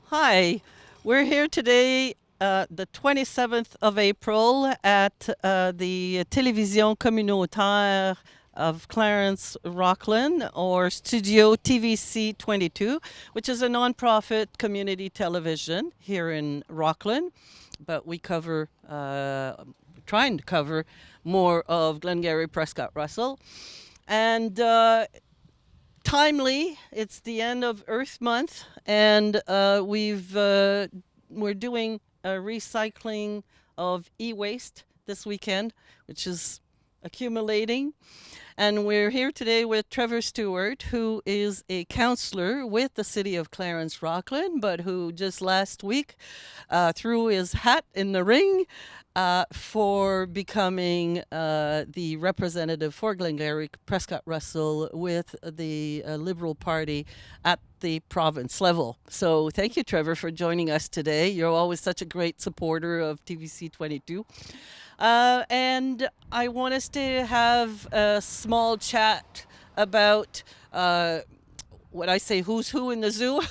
Hi, we're here today, the 27th of April, at the Télévision communautaire of Clarence-Rockland, or Studio TVC22, which is a nonprofit community television here in Rockland. But we trying to cover more of Glengarry Prescott Russell. And timely. It's the end of Earth Month, and we're doing a recycling of e-waste this weekend, which is accumulating. And we're here today with Trevor Stewart, who is a counselor with the city of Clarence-Rockland, but who just last week threw his hat in the ring for becoming the representative for Glengarry Prescott Russell with the Liberal Party at the province level. So thank you, Trevor, for joining us today. You're always such a great supporter of TVC22. And I want us to have a small chat about what I say, who's who in the zoo,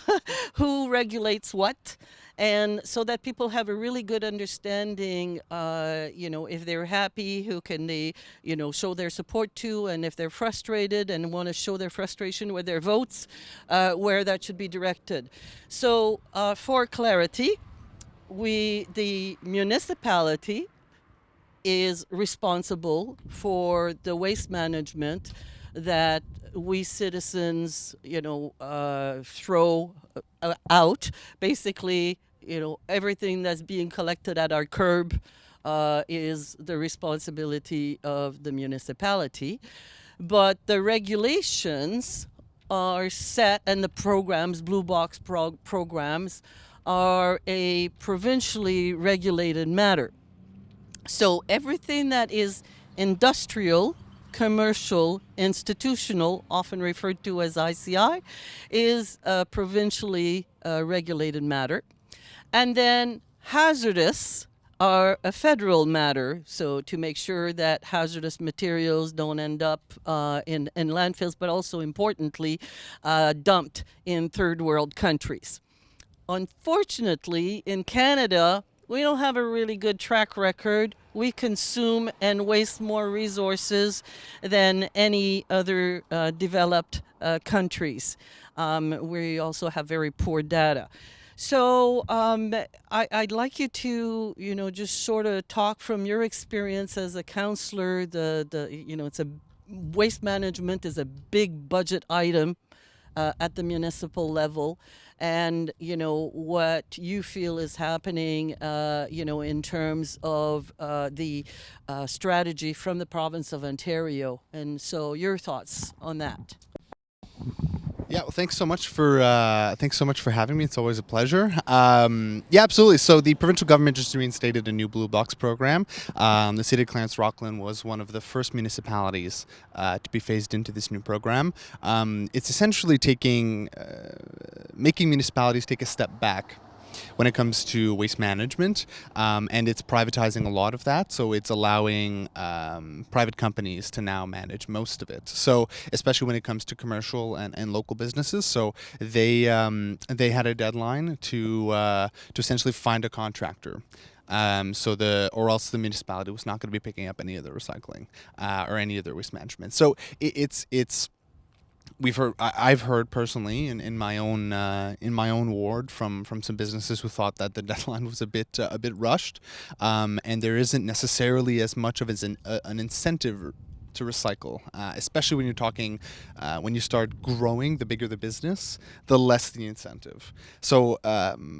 who regulates what, and so that people have a really good understanding, if they're happy, who can they, show their support to, and if they're frustrated and want to show their frustration with their votes, where that should be directed. So for clarity, the municipality is responsible for the waste management that we citizens, throw out. Basically, everything that's being collected at our curb is the responsibility of the municipality. But the regulations are set, and the programs, blue box programs, are a provincially regulated matter. So everything that is industrial, commercial, institutional, often referred to as ICI, is a provincially regulated matter. And then hazardous are a federal matter, so to make sure that hazardous materials don't end up in landfills, but also importantly, dumped in third world countries. Unfortunately, in Canada, we don't have a really good track record. We consume and waste more resources than any other developed countries. We also have very poor data. So I'd like you to, just sort of talk from your experience as a counselor. It's a waste management is a big budget item at the municipal level, and what you feel is happening in terms of the strategy from the province of Ontario, and so your thoughts on that. Yeah, well, thanks so much for having me. It's always a pleasure. Yeah, absolutely. So the provincial government just reinstated a new Blue Box program. The city of Clarence-Rockland was one of the first municipalities to be phased into this new program. It's essentially making municipalities take a step back when it comes to waste management, and it's privatizing a lot of that. So it's allowing private companies to now manage most of it. So especially when it comes to commercial and local businesses. So they had a deadline to essentially find a contractor. Or else the municipality was not going to be picking up any of the recycling or any of the waste management. So I've heard personally in my own ward from some businesses who thought that the deadline was a bit rushed, and there isn't necessarily as much of an incentive to recycle, especially when you're talking when you start growing. The bigger the business, the less the incentive. So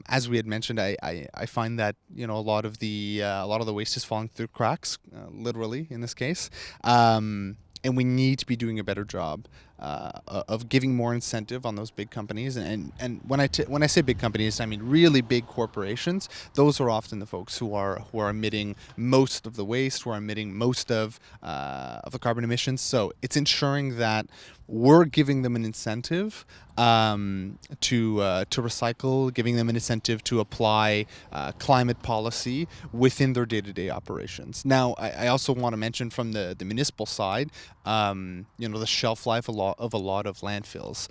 as we had mentioned, I find that a lot of the waste is falling through cracks, literally in this case. And we need to be doing a better job of giving more incentive on those big companies. And when I say big companies, I mean really big corporations. Those are often the folks who are emitting most of the waste, who are emitting most of the carbon emissions. So it's ensuring that we're giving them an incentive to recycle, giving them an incentive to apply climate policy within their day-to-day operations. Now, I also want to mention from the municipal side, the shelf life of a lot of landfills.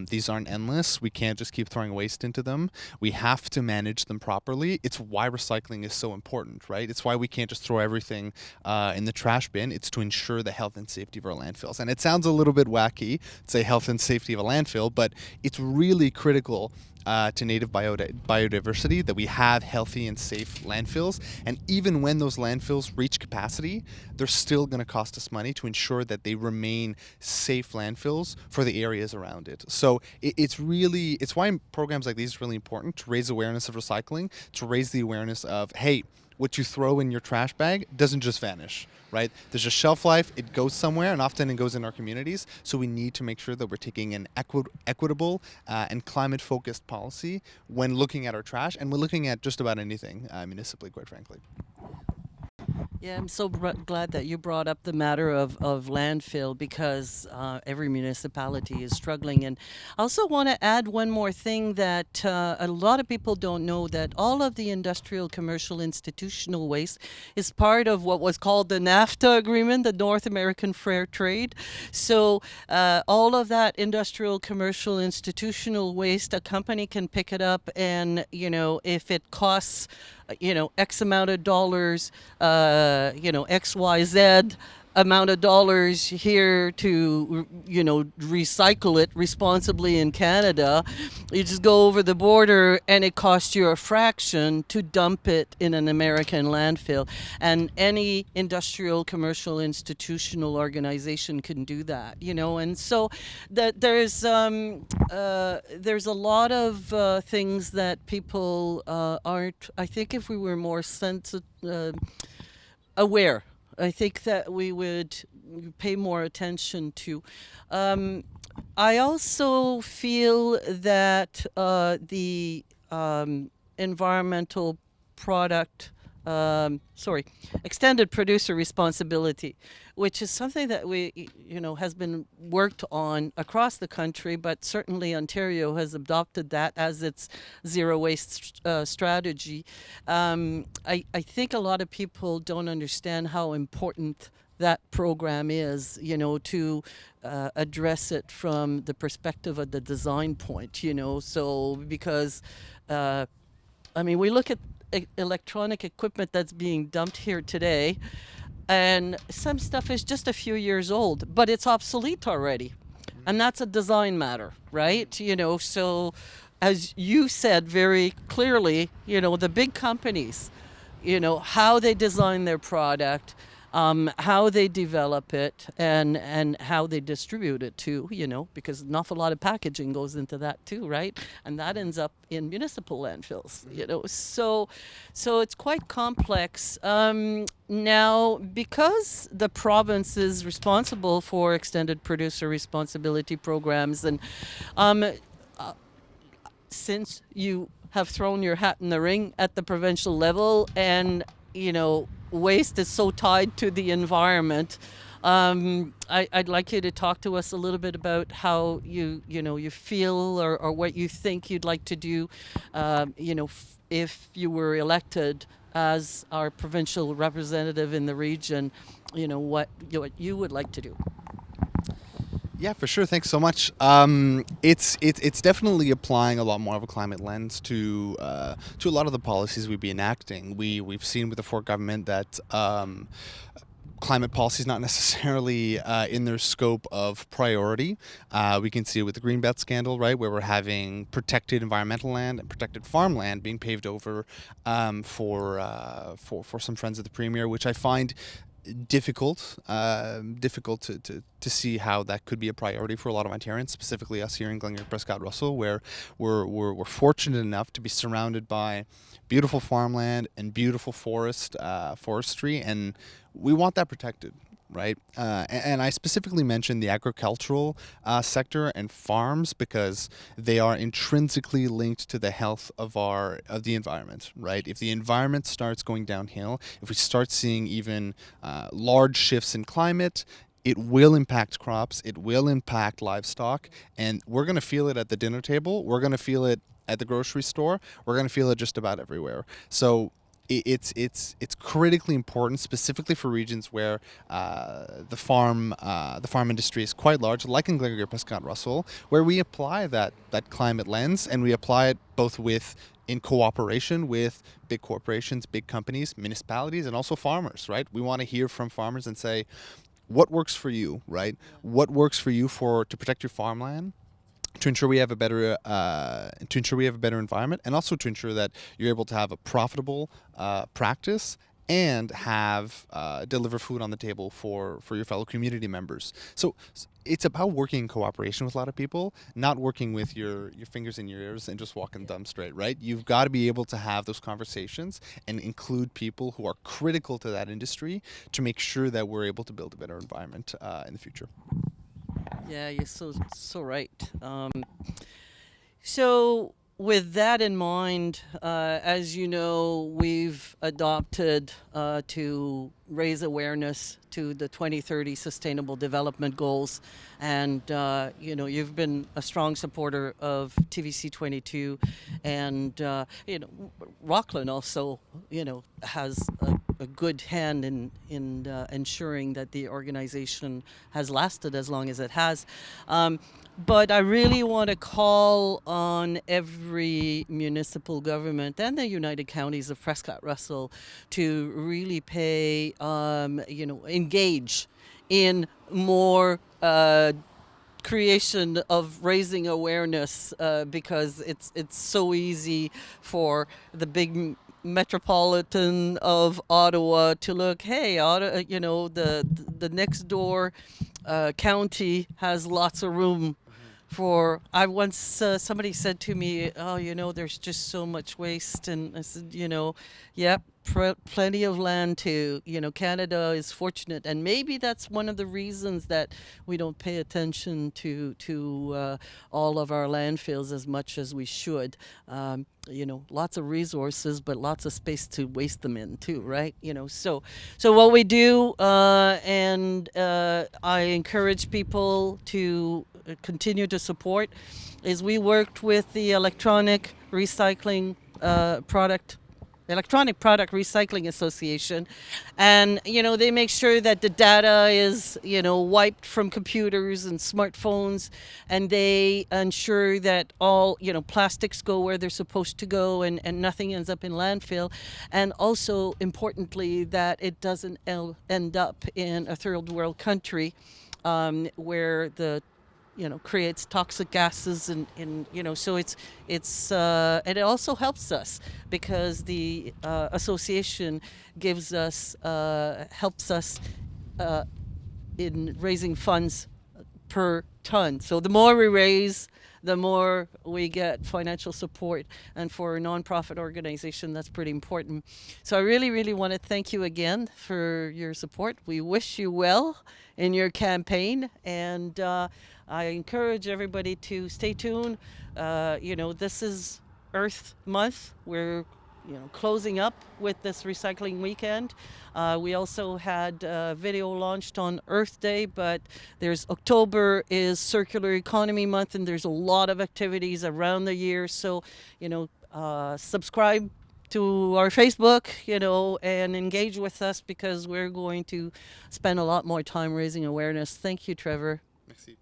These aren't endless. We can't just keep throwing waste into them. We have to manage them properly. It's why recycling is so important, right? It's why we can't just throw everything in the trash bin. It's to ensure the health and safety of our landfills. And it sounds a little bit wacky to say health and safety of a landfill, but it's really critical to native biodiversity that we have healthy and safe landfills. And even when those landfills reach capacity, they're still going to cost us money to ensure that they remain safe landfills for the areas around it. So it's why programs like these are really important, to raise awareness of recycling, to raise the awareness of, hey, what you throw in your trash bag doesn't just vanish, right? There's a shelf life, it goes somewhere, and often it goes in our communities. So we need to make sure that we're taking an equitable and climate-focused policy when looking at our trash, and we're looking at just about anything municipally, quite frankly. Yeah, I'm so glad that you brought up the matter of landfill, because every municipality is struggling. And I also want to add one more thing that a lot of people don't know, that all of the industrial, commercial, institutional waste is part of what was called the NAFTA agreement, the North American Fair Trade. So all of that industrial, commercial, institutional waste, a company can pick it up, and, if it costs X amount of dollars, XYZ amount of dollars here to, recycle it responsibly in Canada. You just go over the border and it costs you a fraction to dump it in an American landfill. And any industrial, commercial, institutional organization can do that, And so there's a lot of things that people aren't. I think if we were more aware, I think that we would pay more attention to. I also feel that the environmental product, extended producer responsibility, which is something that has been worked on across the country, but certainly Ontario has adopted that as its zero waste strategy. I think a lot of people don't understand how important that program is, to address it from the perspective of the design point, so because, we look at electronic equipment that's being dumped here today, and some stuff is just a few years old, but it's obsolete already. And that's a design matter, right? So as you said very clearly, the big companies, how they design their product, how they develop it, and how they distribute it too, because an awful lot of packaging goes into that too, right? And that ends up in municipal landfills, so it's quite complex. Now, because the province is responsible for extended producer responsibility programs, and since you have thrown your hat in the ring at the provincial level, and waste is so tied to the environment, I'd like you to talk to us a little bit about how you feel, or what you think you'd like to do, if you were elected as our provincial representative in the region, what you would like to do. Yeah, for sure. Thanks so much. It's definitely applying a lot more of a climate lens to a lot of the policies we'd be enacting. We've seen with the Ford government that climate policy is not necessarily in their scope of priority. We can see it with the Greenbelt scandal, right, where we're having protected environmental land and protected farmland being paved over for some friends of the Premier, which I find difficult to see how that could be a priority for a lot of Ontarians, specifically us here in Glengarry, Prescott, Russell, where we're fortunate enough to be surrounded by beautiful farmland and beautiful forestry, and we want that protected, right? And I specifically mentioned the agricultural sector and farms because they are intrinsically linked to the health of the environment, right? If the environment starts going downhill, if we start seeing even large shifts in climate, it will impact crops, it will impact livestock, and we're going to feel it at the dinner table, we're going to feel it at the grocery store, we're going to feel it just about everywhere. So it's critically important, specifically for regions where the farm industry is quite large, like in Glengarry Prescott Russell, where we apply that climate lens, and we apply it both with in cooperation with big corporations, big companies, municipalities, and also farmers. Right? We want to hear from farmers and say, what works for you, right? What works for you to protect your farmland, to ensure we have a better environment, and also to ensure that you're able to have a profitable practice and have deliver food on the table for your fellow community members. So it's about working in cooperation with a lot of people, not working with your fingers in your ears and just walking dumb straight, right? You've got to be able to have those conversations and include people who are critical to that industry to make sure that we're able to build a better environment in the future. Yeah, you're so right. So, with that in mind, as you know, we've adopted to raise awareness to the 2030 Sustainable Development Goals, and you've been a strong supporter of TVC22, and Rockland also has a good hand in ensuring that the organization has lasted as long as it has. But I really want to call on every municipal government and the United Counties of Prescott Russell to really engage in more creation of raising awareness, because it's so easy for the big metropolitan of Ottawa to look, hey, the next door county has lots of room for. I once somebody said to me, oh, there's just so much waste, and I said, yep, plenty of land too. Canada is fortunate, and maybe that's one of the reasons that we don't pay attention to all of our landfills as much as we should. Lots of resources, but lots of space to waste them in too, right? So what we do, and I encourage people to continue to support, is we worked with the electronic product recycling association, and they make sure that the data is wiped from computers and smartphones, and they ensure that all plastics go where they're supposed to go, and nothing ends up in landfill, and also importantly that it doesn't end up in a third world country, where the creates toxic gases, and so it's and it also helps us because the association helps us in raising funds per ton. So the more we raise, the more we get financial support, and for a nonprofit organization, that's pretty important. So I really, really want to thank you again for your support. We wish you well in your campaign, and I encourage everybody to stay tuned. This is Earth Month. We're closing up with this recycling weekend. We also had a video launched on Earth Day, but October is Circular Economy Month, and there's a lot of activities around the year. So, subscribe to our Facebook, and engage with us, because we're going to spend a lot more time raising awareness. Thank you, Trevor. Merci.